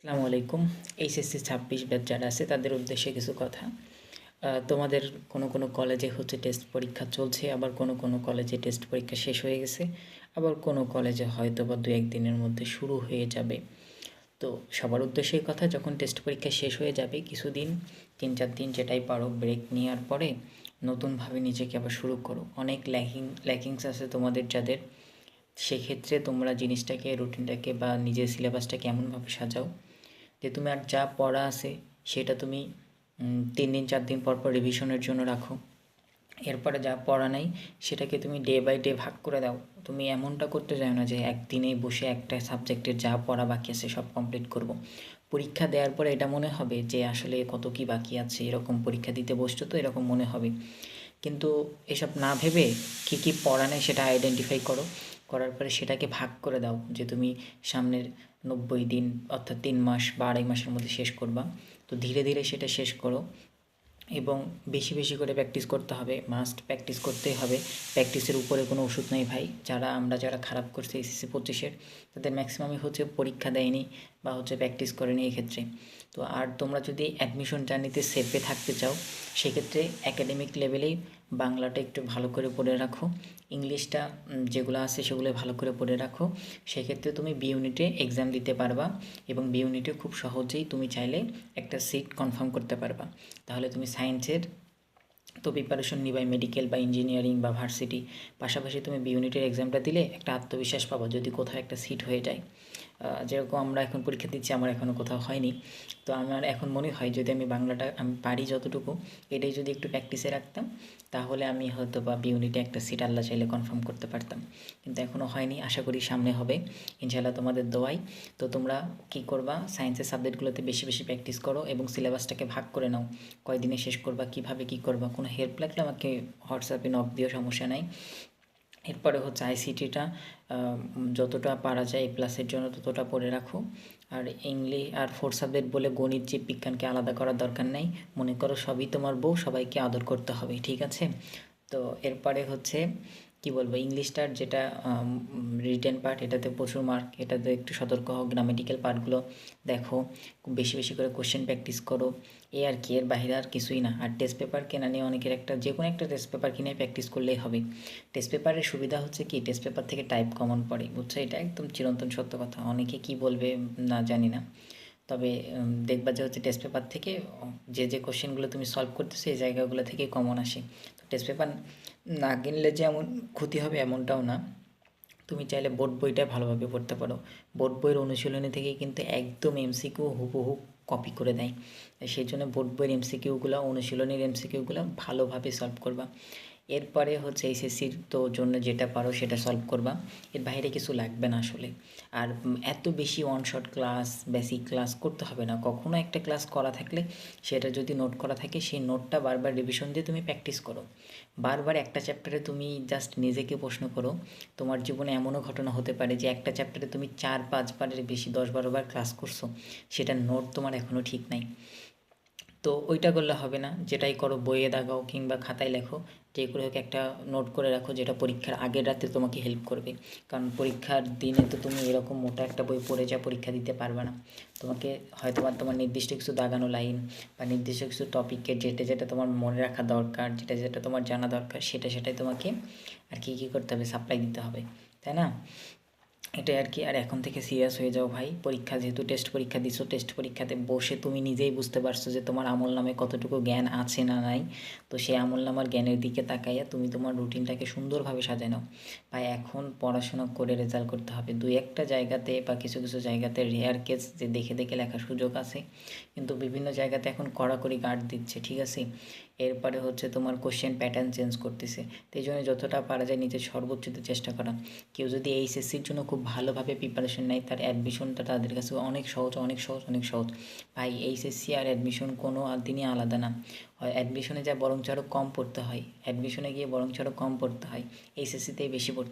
আসসালামু আলাইকুম। HSC ২৬ batch যারা আছে তাদের উদ্দেশ্যে কিছু কথা। তোমাদের কোনো কলেজে হচ্ছে টেস্ট পরীক্ষা চলছে, আবার কোনো কলেজে টেস্ট পরীক্ষা শেষ হয়ে গেছে, আবার কোনো কলেজে হয়তো বা ২-১ দিনের মধ্যে শুরু হয়ে যাবে। তো সবার উদ্দেশ্যেই কথা, যখন টেস্ট পরীক্ষা শেষ হয়ে যাবে কিছুদিন ৩-৪ দিন যেটাই পারো ব্রেক নেওয়ার পরে নতুনভাবে নিজেকে আবার শুরু করো। অনেক ল্যাকিংস আছে তোমাদের যাদের, সেক্ষেত্রে তোমরা জিনিসটাকে রুটিনটাকে বা নিজের সিলেবাসটাকে এমনভাবে সাজাও যে তুমি আর যা পড়া আছে সেটা তুমি ৩ দিন ৪ দিন পর রিভিশনের জন্য রাখো। এরপরে যা পড়া নাই সেটাকে তুমি ডে বাই ডে ভাগ করে দাও। তুমি এমনটা করতে চাও না যে একদিনেই বসে একটা সাবজেক্টের যা পড়া বাকি আছে সব কমপ্লিট করব। পরীক্ষা দেওয়ার পরে এটা মনে হবে যে আসলে কত কি বাকি আছে, এরকম পরীক্ষা দিতে বসছো তো এরকম মনে হবে। কিন্তু এসব না ভেবে কী পড়া নেই সেটা আইডেন্টিফাই করো। করার পরে সেটাকে ভাগ করে দাও যে তুমি সামনের ৯০ দিন অর্থাৎ ৩ মাস বা ২.৫ মাসের মধ্যে শেষ করবা। তো ধীরে ধীরে সেটা শেষ করো এবং বেশি বেশি করে প্র্যাকটিস করতে হবে। মাস্ট প্র্যাকটিস করতেই হবে। প্র্যাকটিসের উপরে কোনো ওষুধ নেই ভাই। যারা খারাপ করছে এসএসসি ২৫-এর তাদের ম্যাক্সিমামই হচ্ছে পরীক্ষা দেয়নি বা হচ্ছে প্র্যাকটিস করেনি এক্ষেত্রে। তো আর তোমরা যদি অ্যাডমিশন জার্নিতে সেফে থাকতে চাও সেক্ষেত্রে একাডেমিক লেভেলেই বাংলাটা একটু ভালো করে পড়ে রাখো, ইংলিশটা যেগুলো আছে সেগুলো ভালো করে পড়ে রাখো। সেক্ষেত্রে তুমি বি ইউনিটে এক্সাম দিতে পারবা এবং বি ইউনিটে খুব সহজেই তুমি চাইলে একটা সিট কনফার্ম করতে পারবা। তাহলে তুমি সায়েন্সের তো প্রিপারেশন নিবাই, মেডিকেল বা ইঞ্জিনিয়ারিং বা ভার্সিটি, পাশাপাশি তুমি বি ইউনিটের এক্সামটা দিলে একটা আত্মবিশ্বাস পাবো যদি কোথাও একটা সিট হয়ে যায়। যেরকম আমরা এখন পরীক্ষা দিচ্ছি, আমার এখনও কোথাও হয়নি। তো আমার এখন মনে হয় যদি আমি বাংলাটা আমি পারি যতটুকু, এটাই যদি একটু প্র্যাকটিসে রাখতাম তাহলে আমি হয়তো বা বি ইউনিটে একটা সিট আল্লাহ চাইলে কনফার্ম করতে পারতাম। কিন্তু এখনও হয়নি, আশা করি সামনে হবে ইনশাআল্লাহ তোমাদের দোয়ায়। তো তোমরা কী করবা, সায়েন্সের সাবজেক্টগুলোতে বেশি বেশি প্র্যাকটিস করো এবং সিলেবাসটাকে ভাগ করে নাও। কয়দিনে শেষ করবা, কীভাবে কী করবা, কোনো হেল্প লাগলে আমাকে হোয়াটসঅ্যাপে নক দিও, সমস্যা নাই। এরপরে হচ্ছে আইসিটিটা যতটা পারা যায় এ প্লাসের জন্য ততটা পড়ে রাখো। আর ইংলিশ আর 4 সাবজেক্ট বলে গণিত জীব বিজ্ঞানকে আলাদা করার দরকার নেই। মনে করো সবই তোমার বউ, সবাইকে আদর করতে হবে, ঠিক আছে? তো এরপরে হচ্ছে কি বলবো, ইংলিশটার যেটা রিটেন পার্ট এটাতে প্রচুর মার্ক, এটাতে একটু সতর্ক হও। গ্রামেটিক্যাল পার্টগুলো দেখো, বেশি বেশি করে কোশ্চেন প্র্যাকটিস করো। এই আর কি, এর বাইরে আর কিছুই না। আর টেস্ট পেপার কেনা নিয়ে অনেকের একটা যে কোনো একটা টেস্ট পেপার কিনে প্র্যাকটিস করলেই হবে। টেস্ট পেপারের সুবিধা হচ্ছে কি, টেস্ট পেপার থেকে টাইপ কমন পড়ে, বুঝছো? এটা একদম চিরন্তন সত্য কথা। অনেকে কি বলবে না জানি না, তবে দেখবা যে হচ্ছে টেস্ট পেপার থেকে যে কোশ্চেনগুলো তুমি সলভ করতেছো এই জায়গাগুলো থেকে কমন আসে। তো টেস্ট পেপার না কিনলে যে এমন ক্ষতি হবে এমনটাও না। তুমি চাইলে বোর্ড বইটা ভালোভাবে পড়তে পারো। বোর্ড বইয়ের অনুশীলনী থেকে কিন্তু একদম এমসিকিউ হুবহু কপি করে দেয়। সেই জন্য বোর্ড বইয়ের এমসিকিউগুলো, অনুশীলনীর এমসিকিউগুলো ভালোভাবে সলভ করবা। এরপরে হচ্ছে এইচএসসির তো জন্য যেটা পারো সেটা সলভ করবা। এর বাইরে কিছু লাগবে না আসলে। আর এত বেশি one shot class, basic class করতে হবে না। কখনো একটা ক্লাস করা থাকলে সেটা যদি নোট করা থাকে সেই নোটটা বারবার রিভিশন দিয়ে তুমি প্র্যাকটিস করো। বারবার একটা চ্যাপ্টারে তুমি জাস্ট নিজেকে প্রশ্ন করো। তোমার জীবনে এমনও ঘটনা হতে পারে যে একটা চ্যাপ্টারে তুমি ৪-৫ বারের বেশি ১০-১২ বার ক্লাস করছো, সেটার নোট তোমার এখনও ঠিক নাই। তো ওইটা করলে হবে না। যেটাই করো বইয়ে দাগাও কিংবা খাতায় লেখো, যে করে হোক একটা নোট করে রাখো যেটা পরীক্ষার আগের রাতে তোমাকে হেল্প করবে। কারণ পরীক্ষার দিনে তো তুমি এরকম মোটা একটা বই পড়ে যা পরীক্ষা দিতে পারবে না। তোমাকে হয়তো বা তোমার নির্দিষ্ট কিছু দাগানো লাইন বা নির্দিষ্ট কিছু টপিকের যেটা তোমার মনে রাখা দরকার, যেটা তোমার জানা দরকার সেটাই তোমাকে আর কি করতে হবে, সাপ্লাই দিতে হবে, তাই না? এটাই আর কি। আর এখন থেকে সিরিয়াস হয়ে যাও ভাই। পরীক্ষা যেহেতু টেস্ট পরীক্ষা দিছো, টেস্ট পরীক্ষাতে বসে তুমি নিজেই বুঝতে পারছো যে তোমার আমল নামে কতটুকু জ্ঞান আছে না নাই। তো সেই আমল নামার জ্ঞানের দিকে তাকাইয়া তুমি তোমার রুটিনটাকে সুন্দরভাবে সাজায় নাও। ভাই এখন পড়াশোনা করে রেজাল্ট করতে হবে। দুই একটা জায়গাতে বা কিছু কিছু জায়গাতে রেয়ার কেস যে দেখে দেখে লেখার সুযোগ আছে, কিন্তু বিভিন্ন জায়গাতে এখন কড়াকড়ি গার্ড দিচ্ছে, ঠিক আছে? এরপরে হচ্ছে তোমার কোশ্চেন প্যাটার্ন চেঞ্জ করতেছে। তো এই জন্য যতটা পারা যায় নিজের সর্বোচ্চ চেষ্টা করা। কেউ যদি এইচএসসির জন্য খুব ভালোভাবে প্রিপারেশন নেয় তার অ্যাডমিশনটা তাদের কাছে অনেক সহজ, অনেক সহজ, অনেক সহজ। ভাই এইচএসসি আর অ্যাডমিশন কোনো দিনই আলাদা না। হয় অ্যাডমিশনে যা বরঞ্চ আরও কম পড়তে হয়, অ্যাডমিশনে গিয়ে বরঞ্চ আরও কম পড়তে হয়, এইচএসসিতেই বেশি পড়তে হয়।